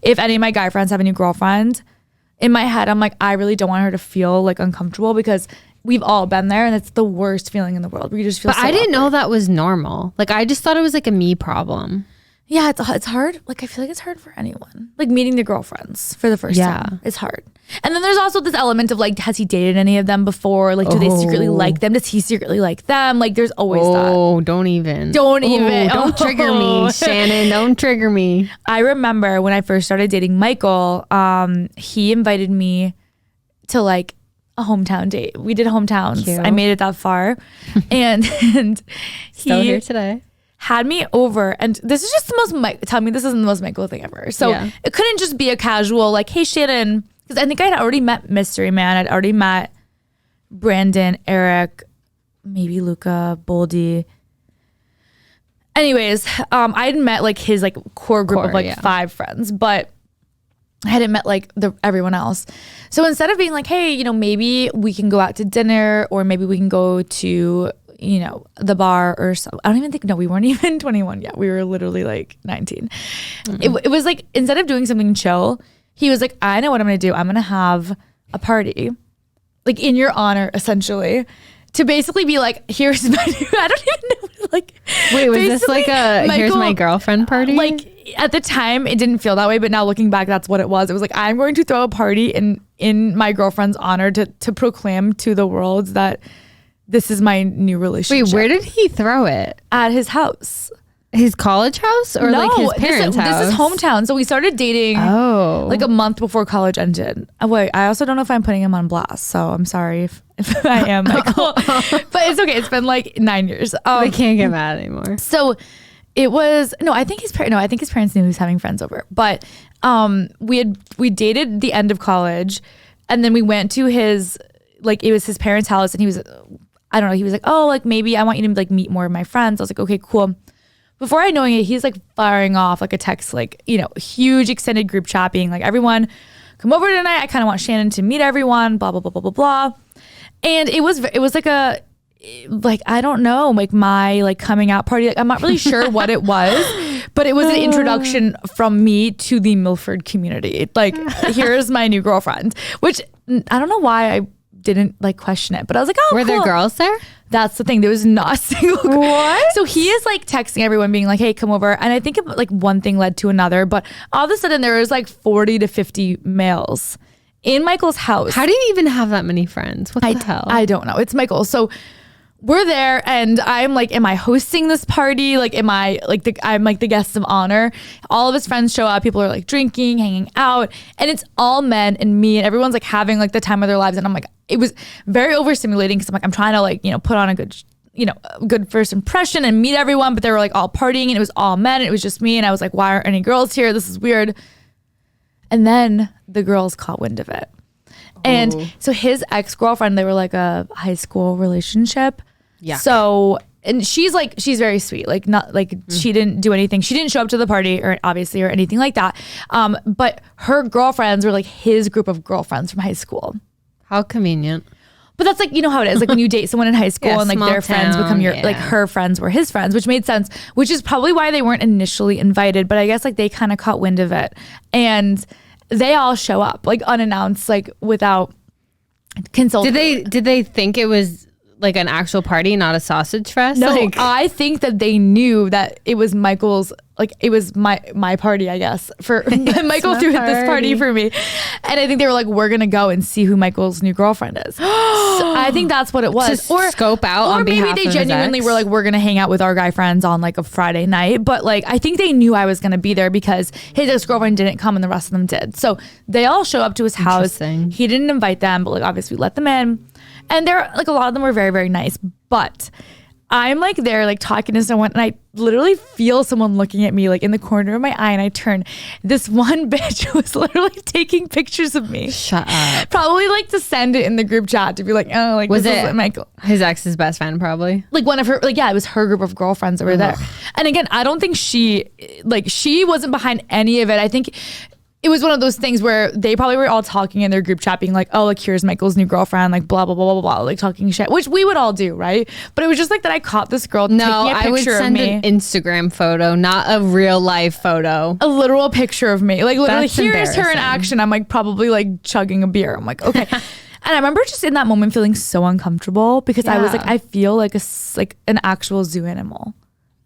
if any of my guy friends have a new girlfriend, in my head, I'm like, I really don't want her to feel like uncomfortable because we've all been there and it's the worst feeling in the world. We just feel But I didn't know that was normal. Like, I just thought it was like a me problem. Yeah, it's hard. Like, I feel like it's hard for anyone. Like, meeting the girlfriends for the first time. It's hard. And then there's also this element of like, has he dated any of them before? Like, do they secretly like them? Does he secretly like them? Like, there's always that. Oh, don't even. Don't trigger me, Shannon. Don't trigger me. I remember when I first started dating Michael, he invited me to like a hometown date. We did hometowns. Cute. I made it that far. and Still here today. Had me over, and this is just the most tell me this isn't the most Michael thing ever. So it couldn't just be a casual like, hey Shannon, because I think I'd already met Mystery Man. I'd already met Brandon, Eric, maybe Luca, Boldy. Anyways, I hadn't met like his like core group of like 5 friends, but I hadn't met like everyone else. So instead of being like, hey, you know, maybe we can go out to dinner or maybe we can go to, you know, the bar or so. I don't even think, no, we weren't even 21 yet. We were literally like 19. It was like, instead of doing something chill, he was like, I know what I'm going to do. I'm going to have a party like in your honor, essentially, to basically be like, here's my new, I don't even know. Like, wait, was this like a Michael, here's my girlfriend party? Like at the time it didn't feel that way, but now looking back, that's what it was. It was like, I'm going to throw a party in my girlfriend's honor to proclaim to the world that this is my new relationship. Wait, where did he throw it? At his house. His college house or like his parents' house? This is hometown. So we started dating like a month before college ended. Wait, I also don't know if I'm putting him on blast. So I'm sorry if I am, Michael. But it's okay. It's been like 9 years. I can't get mad anymore. So it was, I think his parents knew he was having friends over. But we dated the end of college, and then we went to his, like, it was his parents' house, and he was, I don't know, he was like, oh, like maybe I want you to like meet more of my friends. I was like, okay, cool. Before I knowing it, he's like firing off like a text, like, you know, huge extended group chat being like, everyone come over tonight. I kind of want Shannon to meet everyone, blah, blah, blah, blah, blah, blah. And it was like I don't know, like my like coming out party. Like, I'm not really sure what it was, but it was an introduction from me to the Milford community. Like, here's my new girlfriend, which I don't know why I didn't like question it, but I was like, oh, were cool. there girls there? That's the thing. There was not a single girl. What? So he is like texting everyone being like, hey, come over. And I think like one thing led to another, but all of a sudden there was like 40 to 50 males in Michael's house. How do you even have that many friends? What the hell? I don't know. It's Michael. So we're there, and I'm like, am I hosting this party? Like, am I like I'm like the guest of honor? All of his friends show up. People are like drinking, hanging out, and it's all men and me, and everyone's like having like the time of their lives. And I'm like, it was very overstimulating because I'm like, I'm trying to like, you know, put on a good, you know, a good first impression and meet everyone, but they were like all partying, and it was all men, and it was just me, and I was like, why aren't any girls here? This is weird. And then the girls caught wind of it. And so his ex-girlfriend, they were like a high school relationship. Yeah. So, and she's very sweet. Like, not like she didn't do anything. She didn't show up to the party or obviously or anything like that. But her girlfriends were like his group of girlfriends from high school. How convenient. But that's like, you know how it is. Like when you date someone in high school and like their friends become your, like her friends were his friends, which made sense, which is probably why they weren't initially invited. But I guess like they kind of caught wind of it. And they all show up like unannounced, like without consulting. Did they think it was like an actual party, not a sausage fest? No, like, I think that they knew that it was Michael's, like it was my party, I guess. For Michael threw this party for me. And I think they were like, we're gonna go and see who Michael's new girlfriend is. So I think that's what it was. To scope out on behalf of maybe they genuinely were like, we're gonna hang out with our guy friends on like a Friday night. But like, I think they knew I was gonna be there because his ex-girlfriend didn't come and the rest of them did. So they all show up to his house. He didn't invite them, but like obviously let them in. And they're like, a lot of them were very, very nice. But I'm like there, like talking to someone, and I literally feel someone looking at me like in the corner of my eye, and I turn. This one bitch was literally taking pictures of me. Shut up. Probably like to send it in the group chat to be like, oh, like was this it is Michael? His ex's best friend, probably. Like one of her, like, yeah, it was her group of girlfriends that were there. And again, I don't think she wasn't behind any of it. I think it was one of those things where they probably were all talking in their group chat being like, oh, like here's Michael's new girlfriend, like blah, blah, blah, blah, blah, like talking shit, which we would all do, right? But it was just like that I caught this girl taking a picture I would send of me. an Instagram photo, not a real life photo. A literal picture of me. Like literally, That's here's her in embarrassing. action. I'm like probably like chugging a beer. I'm like, okay. And I remember just in that moment feeling so uncomfortable because I was like, I feel like like an actual zoo animal.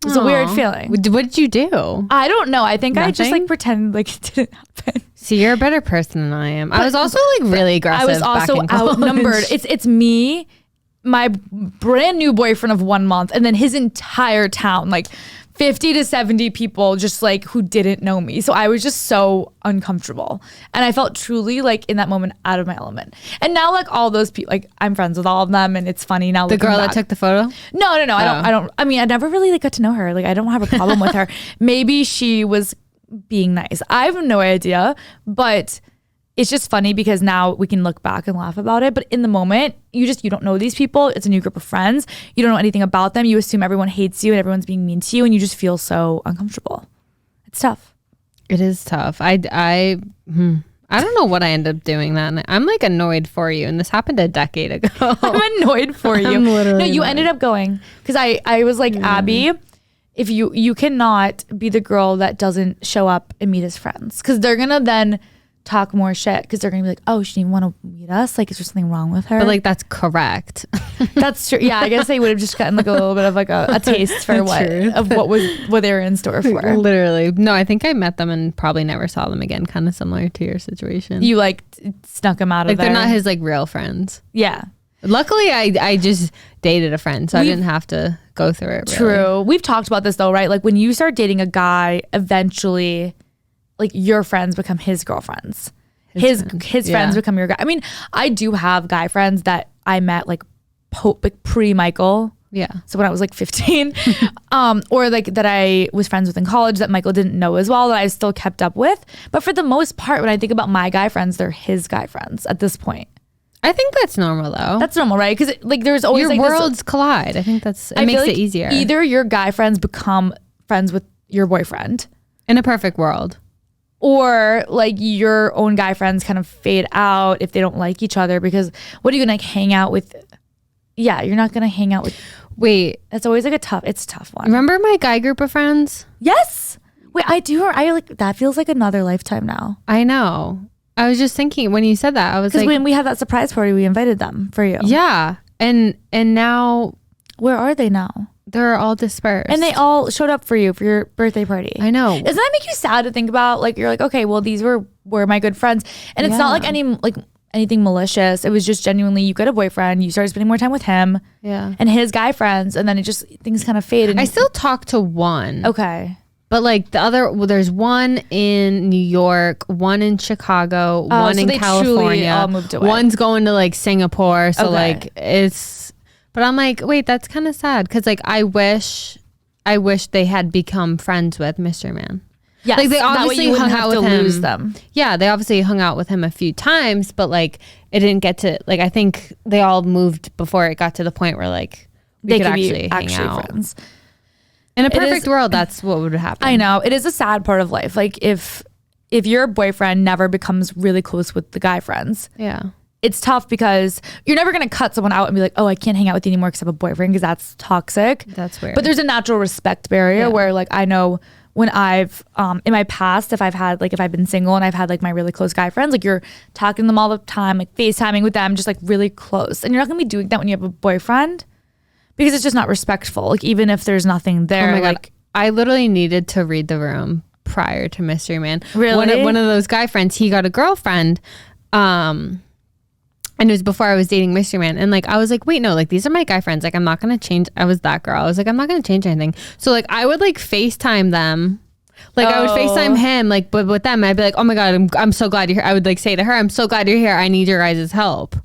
It was a weird feeling. What did you do? I don't know. I think I just Nothing? like pretended like it didn't happen. See, you're a better person than I am. I was also like really aggressive. I was also back in college. outnumbered. It's me, my brand new boyfriend of 1 month, and then his entire town, like 50 to 70 people just like who didn't know me. So I was just so uncomfortable. And I felt truly like in that moment out of my element. And now like all those people, like I'm friends with all of them and it's funny now. The girl that took the photo? No. I mean, I never really like got to know her. Like I don't have a problem with her. Maybe she was being nice. I have no idea, but it's just funny because now we can look back and laugh about it. But in the moment, you don't know these people. It's a new group of friends. You don't know anything about them. You assume everyone hates you and everyone's being mean to you, and you just feel so uncomfortable. It's tough. It is tough. I don't know what I ended up doing that night. I'm like annoyed for you, and this happened a decade ago. I'm annoyed for you. I'm literally No, you annoyed. ended up going because I was like, Abby, if you cannot be the girl that doesn't show up and meet his friends, because they're gonna then talk more shit because they're gonna be like, oh, she didn't want to meet us, like is there something wrong with her? But like that's correct. That's true. Yeah, I guess they would have just gotten like a little bit of like a taste for what they were in store for. Literally. No, I think I met them and probably never saw them again, kind of similar to your situation. You like snuck them out of like there. they're not his like real friends. Yeah. Luckily I just dated a friend, so I didn't have to go through it. Really. True. We've talked about this though, right? Like when you start dating a guy, eventually like your friends become his girlfriends. His friends become your guy. I mean, I do have guy friends that I met like pre-Michael. Yeah. So when I was like 15, or like that I was friends with in college that Michael didn't know as well, that I still kept up with. But for the most part, when I think about my guy friends, they're his guy friends at this point. I think that's normal though. That's normal, right? Because like there's always your like worlds collide. I think it I makes feel like it easier. Either your guy friends become friends with your boyfriend, in a perfect world, or like your own guy friends kind of fade out if they don't like each other, because what are you gonna like hang out with? Yeah, you're not gonna hang out with. Wait, That's always like a tough one. remember my guy group of friends? Yes. Wait, I like that feels like another lifetime now. I know. I was just thinking when you said that, I was Because like, when we had that surprise party, we invited them for you. yeah. And now Where are they now? they're all dispersed. And they all showed up for you for your birthday party. I know. Doesn't that make you sad to think about? Like you're like, okay, well these were my good friends, and it's not like anything malicious. It was just genuinely you got a boyfriend, you started spending more time with him, Yeah. and his guy friends, and then it just things kind of fade. And I still talk to one. okay. But like the other, well, there's one in New York, one in Chicago, one so in they truly California. all moved away. One's going to like Singapore. So Okay. like it's, but I'm like, wait, that's kind of sad. Cause like I wish they had become friends with Mr. Man. Yes, Like they that way obviously you wouldn't hung out have with to him. lose them. Yeah, they obviously hung out with him a few times, but like it didn't get to like, I think they all moved before it got to the point where like we They could could actually be hang out. friends. In a It perfect is- world, that's what would happen. I know it is a sad part of life. Like if your boyfriend never becomes really close with the guy friends, Yeah. it's tough because you're never gonna cut someone out and be like, oh, I can't hang out with you anymore because I have a boyfriend, because that's toxic. That's weird. But there's a natural respect barrier where like I know when I've in my past, if I've been single and I've had like my really close guy friends, like you're talking to them all the time, like FaceTiming with them, just like really close, and you're not gonna be doing that when you have a boyfriend, because it's just not respectful. Like even if there's nothing there, Oh my like God. I literally needed to read the room prior to Mystery Man. Really? One of those guy friends, he got a girlfriend. And it was before I was dating Mystery Man. And like, I was like, wait, no, like these are my guy friends. Like, I'm not going to change. I was that girl. I was like, I'm not going to change anything. So like, I would like FaceTime them. Like I would FaceTime him, like, but with them, I'd be like, oh my God, I'm so glad you're here. I would like say to her, I'm so glad you're here. I need your guys' help.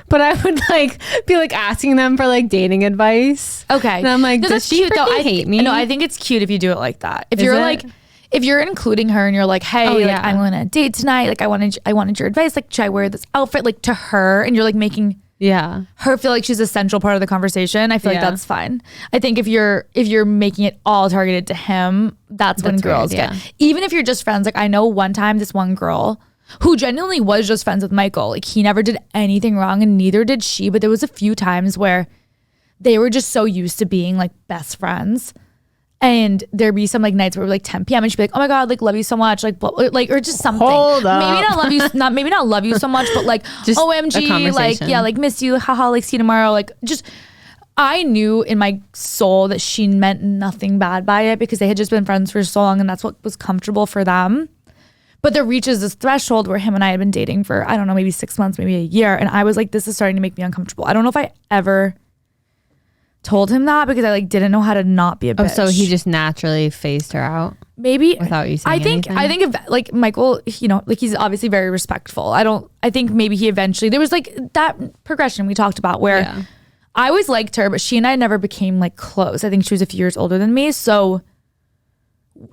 But I would like be like asking them for like dating advice. okay. And I'm like, No, does she freaking hate me? No, I think it's cute if you do it like that. If Is you're it? like, if you're including her and you're like, hey, Oh, like, yeah. I'm on a date tonight. Like I wanted your advice. Like, should I wear this outfit like to her? And you're like making Yeah. her feel like she's a central part of the conversation, I feel like that's fine. I think if you're making it all targeted to him, that's when girls weird, get, even if you're just friends. Like I know one time this one girl who genuinely was just friends with Michael, like he never did anything wrong and neither did she, but there was a few times where they were just so used to being like best friends. And there'd be some like nights where it was like 10 p.m. and she'd be like, "Oh my God, like love you so much," like or just something. Hold up. Maybe not love you so much, but like just OMG, like yeah, like miss you, haha, like see you tomorrow. Like just, I knew in my soul that she meant nothing bad by it because they had just been friends for so long and that's what was comfortable for them. But there reaches this threshold where him and I had been dating for, I don't know, maybe 6 months, maybe a year, and I was like, this is starting to make me uncomfortable. I don't know if I ever told him that because I like didn't know how to not be a bitch. Oh, so he just naturally phased her out? Maybe without you saying anything? I think if like Michael, you know, like he's obviously very respectful. I think maybe he eventually, there was like that progression we talked about where I always liked her, but she and I never became like close. I think she was a few years older than me. So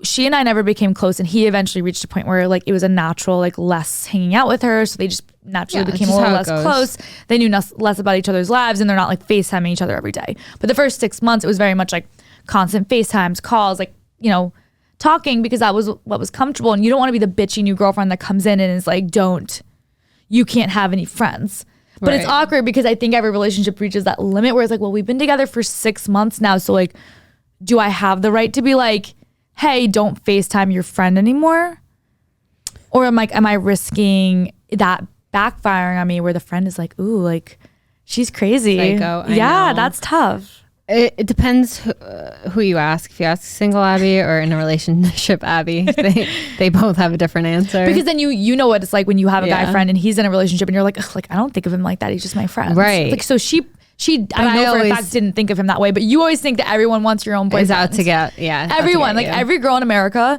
she and I never became close, and he eventually reached a point where like it was a natural like less hanging out with her, so they just naturally became a little less close. They knew less about each other's lives, and they're not like FaceTiming each other every day. But the first 6 months, it was very much like constant FaceTimes, calls, like, you know, talking, because that was what was comfortable. And you don't want to be the bitchy new girlfriend that comes in and is like, you can't have any friends. But it's awkward because I think every relationship reaches that limit where it's like, well, we've been together for 6 months now, so like, do I have the right to be like, hey, don't FaceTime your friend anymore? Or am I risking that backfiring on me where the friend is like, ooh, like she's crazy. Psycho, I yeah, know. That's tough. It depends who you ask. If you ask single Abby or in a relationship Abby, they both have a different answer. Because then you know what it's like when you have a guy friend and he's in a relationship and you're like, ugh, like I don't think of him like that. He's just my friend. Right. Like so she I know for a fact didn't think of him that way, but you always think that everyone wants your own boyfriend. Is out to get, everyone, like every girl in America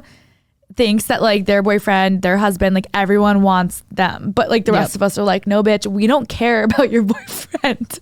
thinks that like their boyfriend, their husband, like everyone wants them. But like the rest of us are like, no bitch, we don't care about your boyfriend.